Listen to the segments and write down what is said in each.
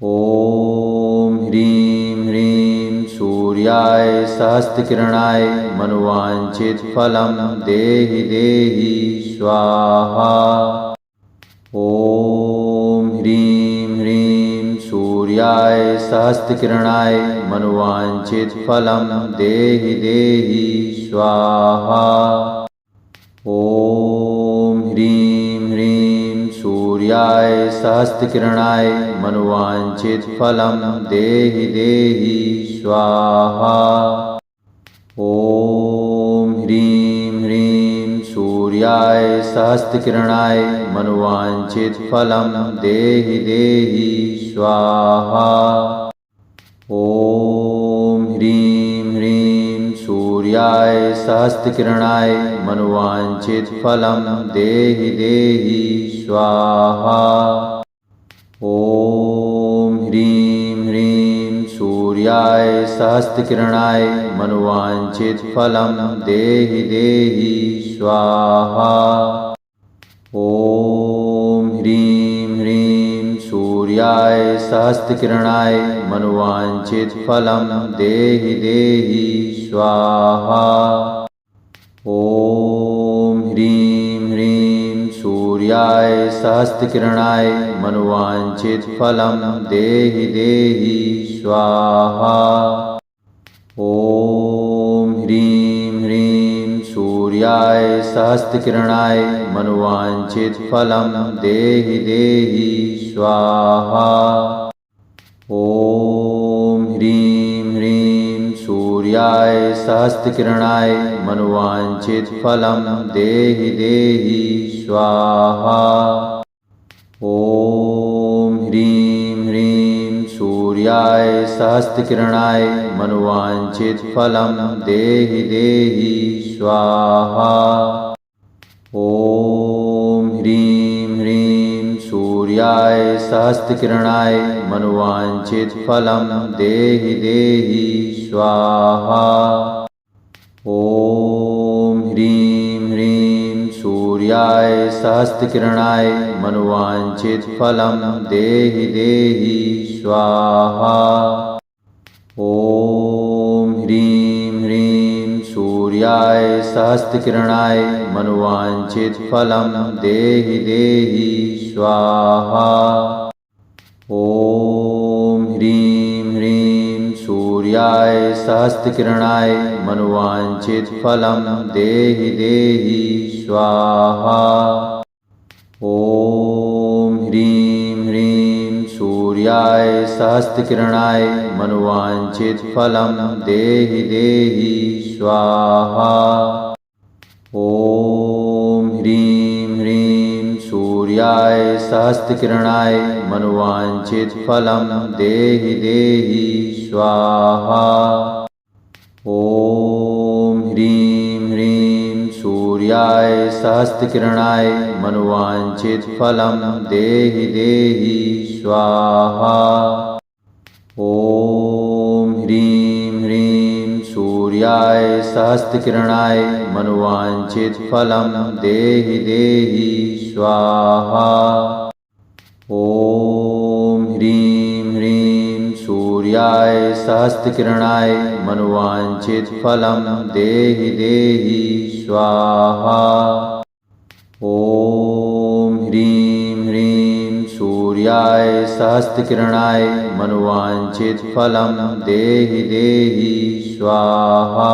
ॐ ह्रीं ह्रीं सूर्याय सहस्रकिरणाय मनोवाञ्छितफलं देहि देहि स्वाहा। ॐ ह्रीं ह्रीं सूर्याय सहस्रकिरणाय मनोवाञ्छितफलं देहि देहि स्वाहा। ॐ ह्रीं ह्रीं सूर्याय सहस्रकिरणाय मनोवाञ्छितफलं देहि देहि स्वाहा। ॐ ह्रीं ह्रीं सूर्याय सहस्रकिरणाय मनोवाञ्छितफलं देहि देहि स्वाहा। ॐ ह्रीं ह्रीं सूर्याय सहस्रकिरणाय मनोवाञ्छितफलं देहि देहि स्वाहा। ॐ ह्रीं ह्रीं सूर्याय सहस्रकिरणाय मनोवाञ्छितफलं देहि देहि स्वाहा। ॐ ह्रीं ह्रीं सूर्याय सहस्रकिरणाय मनोवाञ्छितफलं देहि देहि स्वाहा। ॐ ह्रीं ह्रीं सूर्याय सहस्रकिरणाय मनोवाञ्छितफलं देहि देहि स्वाहा। ॐ ह्रीं ह्रीं सूर्याय सहस्रकिरणाय मनोवाञ्छितफलं देहि देहि स्वाहा। ॐ ह्रीं ह्रीं सूर्याय सहस्रकिरणाय मनोवाञ्छितफलं देहि देहि स्वाहा। ॐ ह्रीं ह्रीं सूर्याय सहस्रकिरणाय मनोवाञ्छितफलं देहि देहि स्वाहा। ॐ ह्रीं ह्रीं सूर्याय सहस्रकिरणाय मनोवाञ्छितफलं देहि देहि स्वाहा। ॐ ह्रीं ह्रीं सूर्याय सहस्रकिरणाय मनोवाञ्छितफलं देहि देहि स्वाहा। ॐ ह्रीं ह्रीं सूर्याय सहस्रकिरणाय मनोवाञ्छितफलं देहि देहि स्वाहा। ॐ ह्रीं ह्रीं सूर्याय सहस्रकिरणाय मनोवाञ्छितफलं देहि देहि स्वाहा। ॐ ह्रीं ह्रीं सूर्याय सहस्रकिरणाय मनोवाञ्छितफलं देहि देहि स्वाहा। ॐ ह्रीं ह्रीं सूर्याय सहस्रकिरणाय मनोवाञ्छितफलं देहि देहि स्वाहा। ॐ ह्रीं ह्रीं सूर्याय सहस्रकिरणाय मनोवाञ्छितफलं देहि देहि स्वाहा। ॐ ह्रीं ह्रीं सूर्याय सहस्रकिरणाय मनोवाञ्छितफलं देहि देहि स्वाहा। ॐ ह्रीं ह्रीं सूर्याय सहस्रकिरणाय मनोवाञ्छितफलं देहि देहि स्वाहा। ॐ ह्रीं ह्रीं सूर्याय सहस्रकिरणाय मनोवाञ्छितफलं देहि देहि स्वाहा।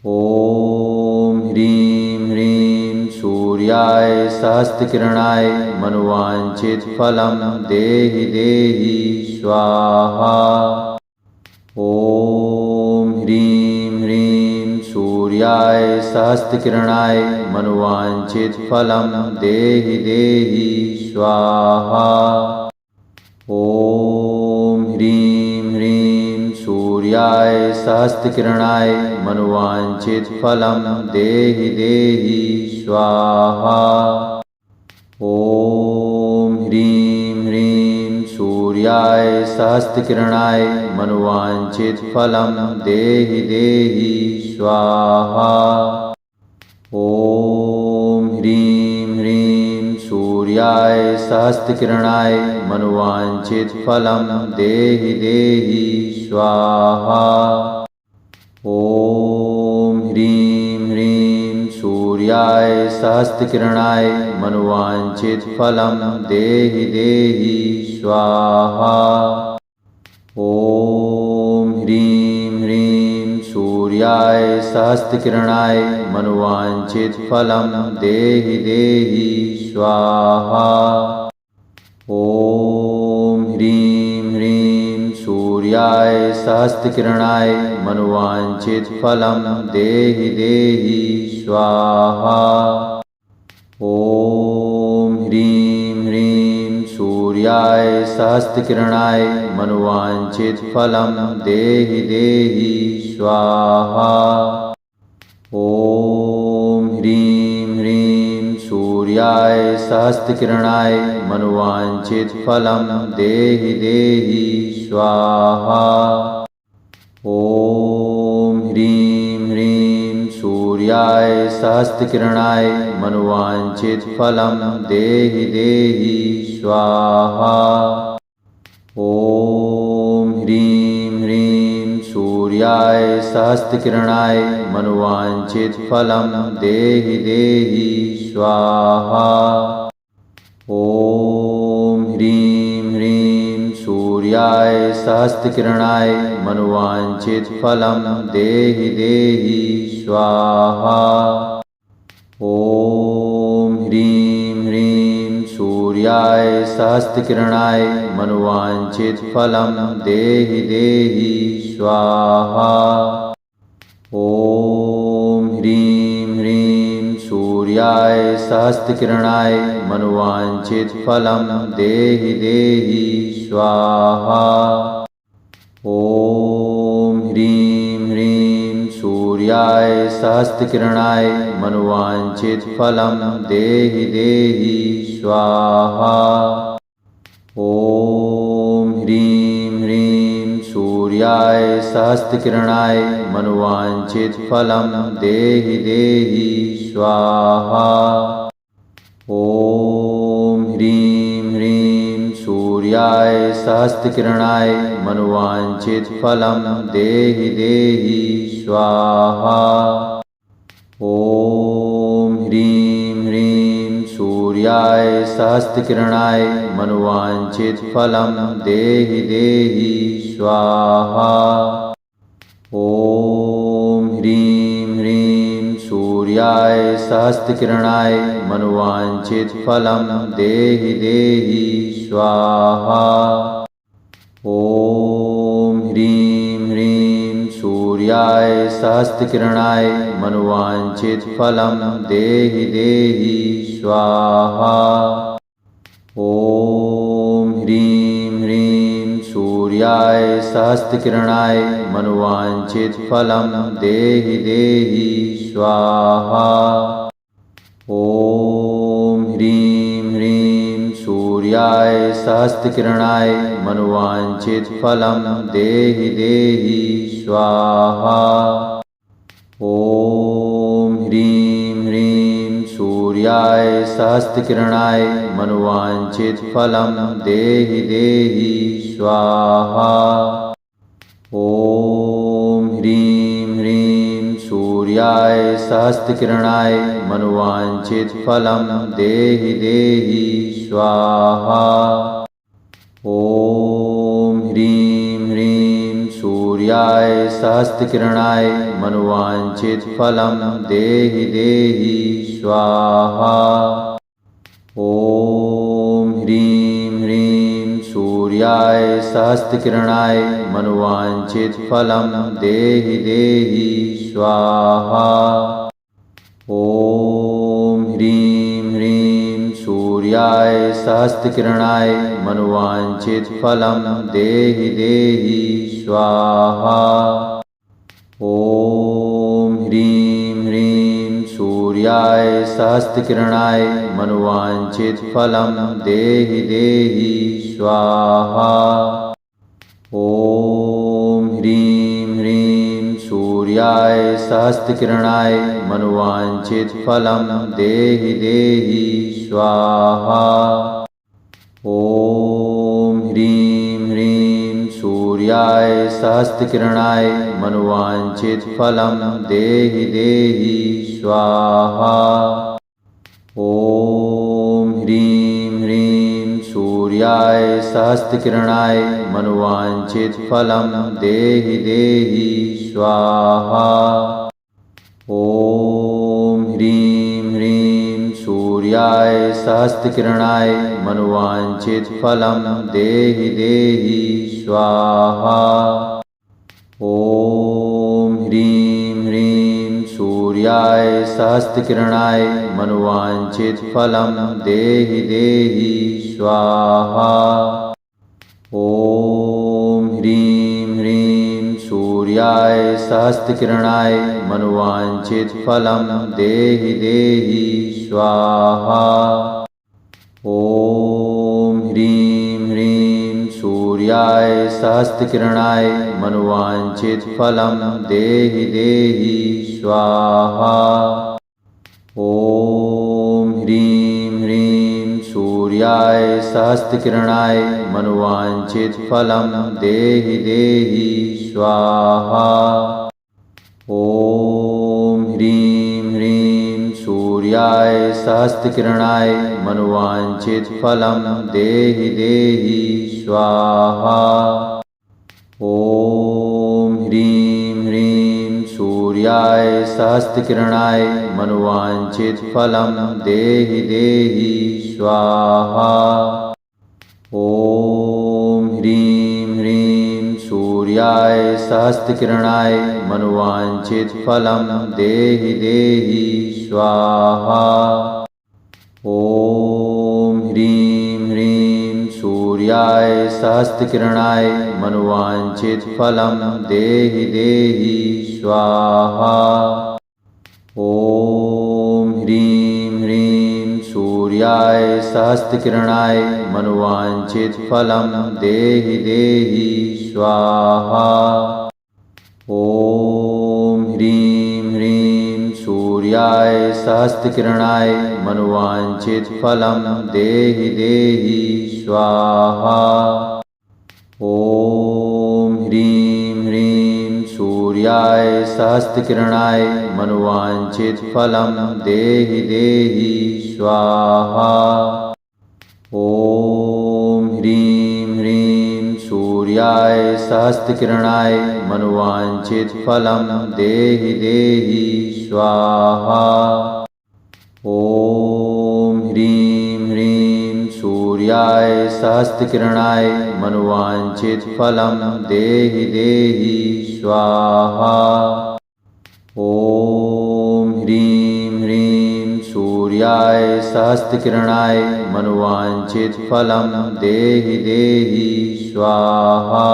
ॐ ह्रीं ह्रीं सूर्याय सहस्रकिरणाय मनोवाञ्छितफलं देहि देहि स्वाहा। ॐ ह्रीं ह्रीं सूर्याय सहस्रकिरणाय मनोवाञ्छितफलं देहि देहि स्वाहा। ॐ ह्रीं ह्रीं सूर्याय सहस्रकिरणाय मनोवाञ्छितफलं देहि देहि स्वाहा। ॐ ह्रीं ह्रीं सूर्याय सहस्रकिरणाय मनोवाञ्छितफलं देहि देहि स्वाहा। ॐ ह्रीं ह्रीं सूर्याय सहस्रकिरणाय मनोवांछितफलं देहि देहि स्वाहा। ॐ ह्रीं ह्रीं सूर्याय सहस्रकिरणाय मनोवांछितफलं देहि देहि स्वाहा। ॐ ह्रीं ह्रीं सूर्याय सहस्रकिरणाय मनोवांछितफलं देहि देहि स्वाहा। ॐ ह्रीं ह्रीं सूर्याय सहस्रकिरणाय मनोवांछितफलं देहि देहि स्वाहा। ॐ ह्रीं ह्रीं सूर्याय सहस्रकिरणाय मनोवांछितफलं देहि देहि स्वाहा। ॐ ह्रीं ह्रीं सूर्याय सहस्रकिरणाय मनोवांछितफलं देहि देहि स्वाहा। ॐ ह्रीं ह्रीं सूर्याय सहस्रकिरणाय मनोवांछितफलं देहि देहि स्वाहा। ॐ ह्रीं ह्रीं सूर्याय सहस्रकिरणाय मनोवांछितफलं देहि देहि स्वाहा। ॐ ह्रीं ह्रीं सूर्याय सहस्रकिरणाय मनोवांछितफलं देहि देहि स्वाहा। ॐ ह्रीं ह्रीं सूर्याय सहस्रकिरणाय मनोवांछितफलं देहि देहि स्वाहा। ॐ ह्रीं ह्रीं सूर्याय सहस्रकिरणाय मनोवांछितफलं देहि देहि स्वाहा। ॐ ह्रीं ह्रीं सूर्याय सहस्रकिरणाय मनोवांछितफलं देहि देहि स्वाहा। ॐ ह्रीं ह्रीं सूर्याय सहस्रकिरणाय मनोवांछितफलं देहि देहि स्वाहा। ॐ ह्रीं ह्रीं सूर्याय सहस्रकिरणाय मनोवांछितफलं देहि देहि स्वाहा। ॐ ह्रीं ह्रीं सूर्याय सहस्रकिरणाय मनोवांछितफलं देहि देहि स्वाहा। ॐ ह्रीं ह्रीं सूर्याय सहस्रकिरणाय मनोवांछितफलं देहि देहि स्वाहा। ॐ ह्रीं ह्रीं सूर्याय सहस्रकिरणाय मनोवांछितफलं देहि देहि स्वाहा। ॐ ह्रीं ह्रीं सूर्याय सहस्रकिरणाय मनोवांछितफलं देहि देहि स्वाहा। ॐ ह्रीं ह्रीं सूर्याय सहस्रकिरणाय मनोवांछितफलं देहि देहि स्वाहा। ॐ ह्रीं ह्रीं सूर्याय सहस्रकिरणाय मनोवांछितफलं देहि देहि स्वाहा। ॐ ह्रीं ह्रीं सूर्याय सहस्रकिरणाय मनोवांछितफलं देहि देहि स्वाहा। ॐ ह्रीं ह्रीं सूर्याय सहस्रकिरणाय मनोवांछितफलं देहि देहि स्वाहा। ॐ ह्रीं ह्रीं सूर्याय सहस्रकिरणाय मनोवांछितफलं देहि देहि स्वाहा। ॐ ह्रीं ह्रीं सूर्याय सहस्रकिरणाय मनोवांछितफलं देहि देहि स्वाहा। ॐ ह्रीं ह्रीं सूर्याय सहस्रकिरणाय मनोवांछितफलं देहि देहि स्वाहा। ॐ ह्रीं ह्रीं सूर्याय सूर्याय सहस्रकिरणाय मनुवाञ्छितफलं देहि देहि स्वाहा। ॐ ह्रीं ह्रीं सूर्याय सहस्रकिरणाय मनुवाञ्छितफलं देहि देहि स्वाहा। ॐ ह्रीं ह्रीं सूर्याय सहस्रकिरणाय मनुवाञ्छितफलं देहि देहि स्वाहा। ॐ ह्रीं ह्रीं सूर्याय सहस्रकिरणाय मनुवाञ्छितफलं देहि देहि स्वाहा। ॐ ह्रीं ह्रीं सूर्याय सहस्रकिरणाय मनुवाञ्छितफलं देहि देहि स्वाहा। ॐ ह्रीं ह्रीं सूर्याय सहस्रकिरणाय मनुवाञ्छितफलं देहि देहि स्वाहा। ॐ ह्रीं ह्रीं सूर्याय सहस्रकिरणाय मनुवाञ्छितफलं देहि देहि स्वाहा। ॐ ह्रीं ह्रीं सूर्याय सहस्रकिरणाय मनुवाञ्छितफलं देहि देहि स्वाहा। ॐ ह्रीं ह्रीं सूर्याय सहस्रकिरणाय मनुवाञ्छितफलं देहि देहि स्वाहा। ॐ ह्रीं ह्रीं सूर्याय सहस्रकिरणाय मनुवाञ्छितफलं देहि देहि स्वाहा। ॐ ह्रीं ह्रीं सूर्याय सहस्रकिरणाय मनुवाञ्छितफलं देहि देहि स्वाहा। ॐ ह्रीं ह्रीं सूर्याय सहस्रकिरणाय मनुवाञ्छितफलं देहि देहि स्वाहा। ॐ ह्रीं ह्रीं सूर्याय सहस्रकिरणाय मनुवाञ्छितफलं देहि देहि स्वाहा। ॐ ह्रीं ह्रीं सूर्याय सहस्रकिरणाय मनुवाञ्छितफलं देहि देहि स्वाहा। ॐ ह्रीं ह्रीं सूर्याय सहस्रकिरणाय मनुवाञ्छितफलं देहि देहि स्वाहा। ॐ ह्रीं ह्रीं सूर्याय सहस्रकिरणाय मनुवाञ्छितफलं देहि देहि स्वाहा। ॐ ह्रीं ह्रीं सूर्याय सहस्रकिरणाय मनुवाञ्छितफलं देहि देहि स्वाहा। ॐ ह्रीं ह्रीं सूर्याय सहस्रकिरणाय मनुवाञ्छितफलं देहि देहि स्वाहा।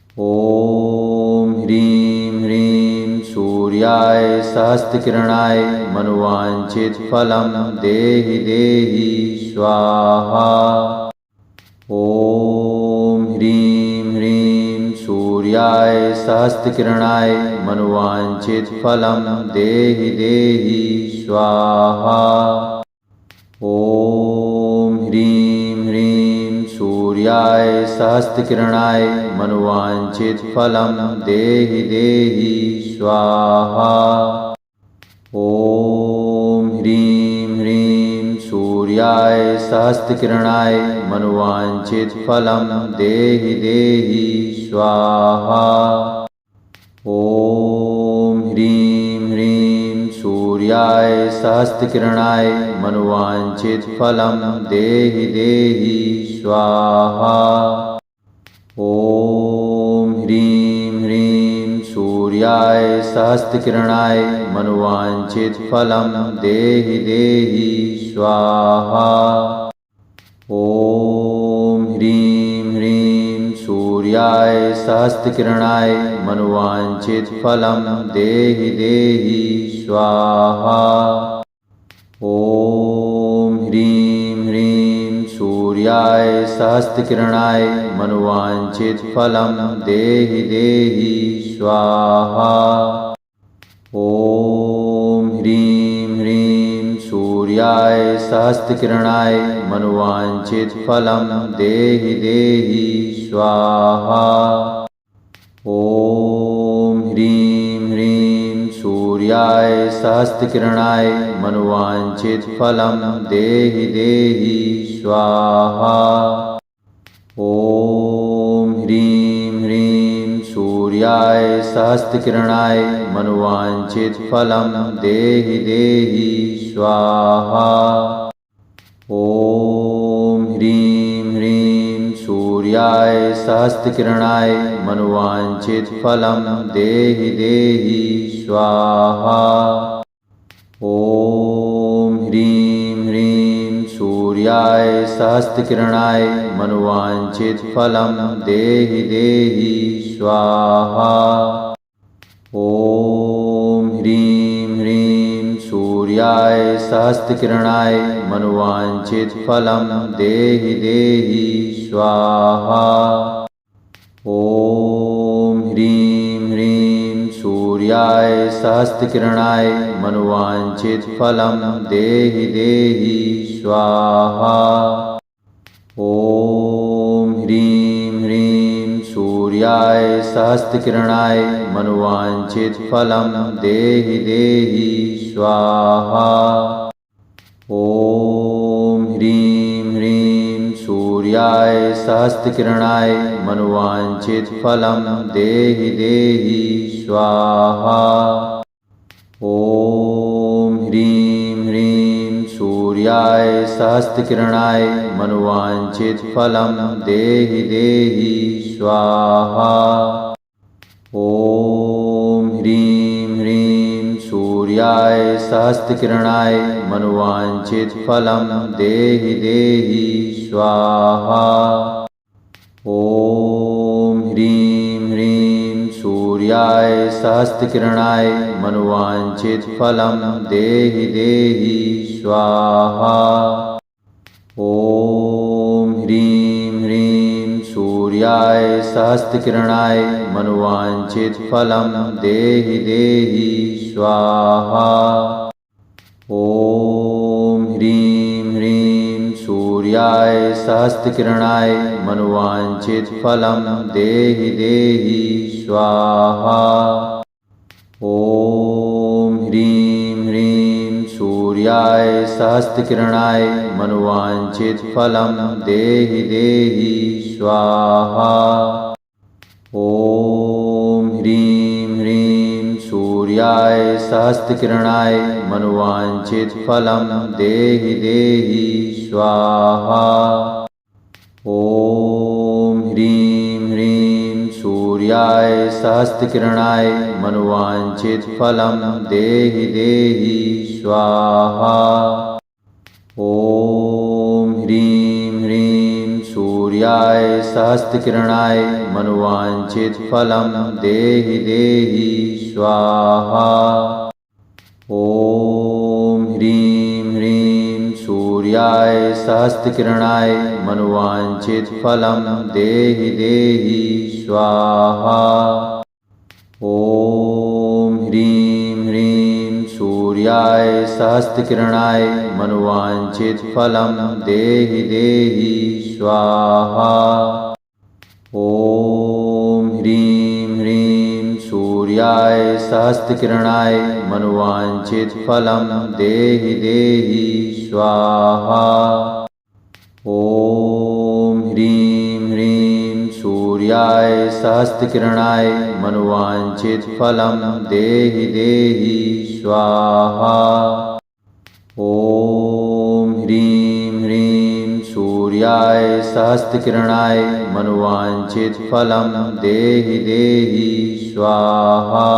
ॐ ह्रीं ह्रीं सूर्याय सहस्रकिरणाय मनुवाञ्छितफलं देहि देहि स्वाहा। ॐ ह्रीं ह्रीं सूर्याय सहस्रकिरणाय मनुवाञ्छितफलं देहि देहि स्वाहा। ॐ ह्रीं ह्रीं सूर्याय सहस्रकिरणाय मनुवाञ्छितफलं देहि देहि स्वाहा। ॐ ह्रीं ह्रीं सूर्याय सहस्रकिरणाय मनुवाञ्छितफलं देहि देहि स्वाहा। ॐ ह्रीं ह्रीं सूर्याय सहस्रकिरणाय मनुवाञ्छितफलं देहि देहि स्वाहा। ॐ ह्रीं ह्रीं सूर्याय सहस्रकिरणाय मनुवाञ्छितफलं देहि देहि स्वाहा। ॐ ह्रीं ह्रीं सूर्याय सहस्रकिरणाय मनुवाञ्छितफलं देहि देहि स्वाहा। ॐ ह्रीं ह्रीं सूर्याय सहस्रकिरणाय मनुवाञ्छितफलं देहि देहि स्वाहा। ॐ ह्रीं ह्रीं सूर्याय सहस्रकिरणाय मनुवाञ्छितफलं देहि देहि स्वाहा। ॐ ह्रीं ह्रीं सूर्याय सहस्रकिरणाय मनुवाञ्छितफलं देहि देहि स्वाहा। ॐ ह्रीं ह्रीं सूर्याय सहस्रकिरणाय मनुवाञ्छितफलं देहि देहि स्वाहा। ॐ ह्रीं ह्रीं सूर्याय सहस्रकिरणाय मनुवाञ्छितफलं देहि देहि स्वाहा। ॐ ह्रीं ह्रीं सूर्याय सहस्रकिरणाय मनुवाञ्छितफलं देहि देहि स्वाहा। ॐ ह्रीं ह्रीं सूर्याय सहस्रकिरणाय मनुवाञ्छितफलं देहि देहि स्वाहा। ॐ ह्रीं ह्रीं सूर्याय सहस्रकिरणाय मनुवाञ्छितफलं देहि देहि स्वाहा। ॐ ह्रीं ह्रीं सूर्याय सहस्रकिरणाय मनुवाञ्छितफलं देहि देहि स्वाहा। ॐ ह्रीं ह्रीं सूर्याय सहस्रकिरणाय मनुवाञ्छितफलं देहि देहि स्वाहा। ॐ ह्रीं ह्रीं सूर्याय सहस्रकिरणाय मनुवाञ्छितफलं देहि देहि स्वाहा। ॐ ह्रीं ह्रीं सूर्याय सहस्रकिरणाय मनुवाञ्छितफलं देहि देहि स्वाहा। ॐ ह्रीं ह्रीं सूर्याय सहस्रकिरणाय मनुवाञ्छितफलं देहि देहि स्वाहा। ॐ ह्रीं ह्रीं सूर्याय सहस्रकिरणाय मनुवाञ्छितफलं देहि देहि स्वाहा। ॐ ह्रीं ह्रीं सूर्याय सहस्रकिरणाय मनुवाञ्छितफलं देहि देहि स्वाहा। ॐ ह्रीं ह्रीं सूर्याय सहस्रकिरणाय मनुवाञ्छितफलं देहि देहि स्वाहा। ॐ ह्रीं ह्रीं सूर्याय सहस्रकिरणाय मनुवाञ्छितफलं देहि देहि स्वाहा। ॐ ह्रीं ह्रीं सूर्याय सहस्रकिरणाय मनुवाञ्छितफलं देहि देहि स्वाहा। ॐ ह्रीं ह्रीं सूर्याय सहस्रकिरणाय मनुवाञ्छितफलं देहि देहि स्वाहा। ॐ ह्रीं ह्रीं सूर्याय सहस्रकिरणाय मनुवाञ्छितफलं देहि देहि स्वाहा। ॐ ह्रीं ह्रीं सूर्याय सहस्रकिरणाय मनुवाञ्छितफलं देहि देहि स्वाहा। ॐ ह्रीं ह्रीं सूर्याय सहस्रकिरणाय मनुवाञ्छितफलं देहि देहि स्वाहा। ॐ ह्रीं ह्रीं सूर्याय सहस्रकिरणाय मनुवाञ्छितफलं देहि देहि स्वाहा। ॐ ह्रीं ह्रीं सूर्याय सहस्रकिरणाय मनुवाञ्छितफलं देहि देहि स्वाहा।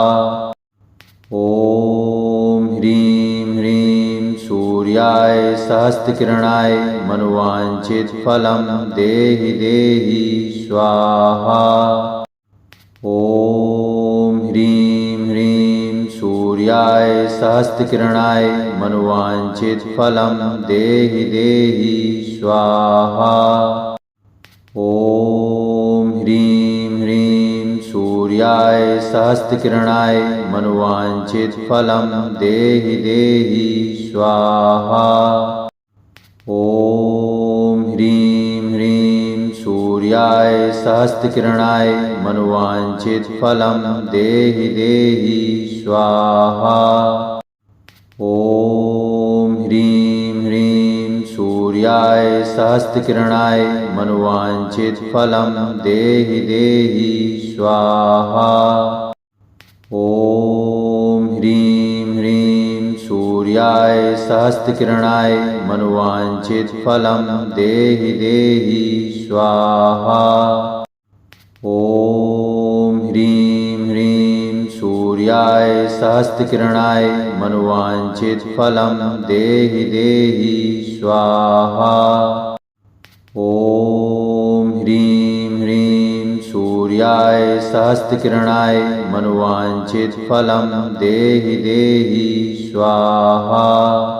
ॐ ह्रीं ह्रीं सूर्याय सहस्रकिरणाय मनुवाञ्छितफलं देहि देहि स्वाहा। ॐ ह्रीं ह्रीं सूर्याय सहस्रकिरणाय मनुवाञ्छितफलं देहि देहि स्वाहा। ॐ ह्रीं ह्रीं सूर्याय सहस्रकिरणाय मनोवाञ्छितफलं देहि देहि स्वाहा। ॐ ह्रीं ह्रीं सूर्याय सहस्रकिरणाय मनोवाञ्छितफलं देहि देहि स्वाहा। ॐ ह्रीं ह्रीं सूर्याय सहस्रकिरणाय मनोवाञ्छितफलं देहि देहि स्वाहा। ॐ ह्रीं ह्रीं सूर्याय सहस्रकिरणाय मनोवाञ्छितफलं देहि देहि स्वाहा। ॐ ह्रीं ह्रीं सूर्याय सहस्रकिरणाय मनोवाञ्छितफलं देहि देहि स्वाहा। ॐ ह्रीं ह्रीं सूर्याय सहस्रकिरणाय मनोवाञ्छितफलं देहि देहि स्वाहा।